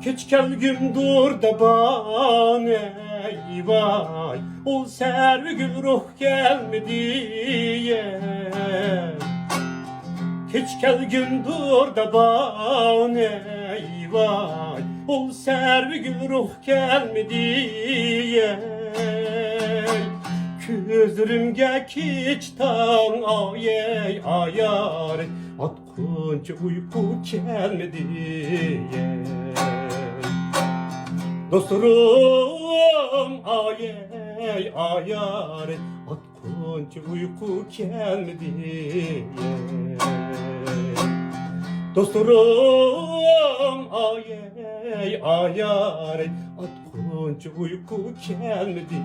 Keç gelgim dur da bana vay, ol servi gül ruh gelmedi ye. Keç gelgim dur da bana vay, ol servi gül ruh gelmedi ye. Közlerimge keçtan ayey ayar, atkunca uyku gelmedi ye. Dostlarım ayey ayar, atkunca uyku gelmedi. Dostlarım ayey ayar, atkunca uyku gelmedi.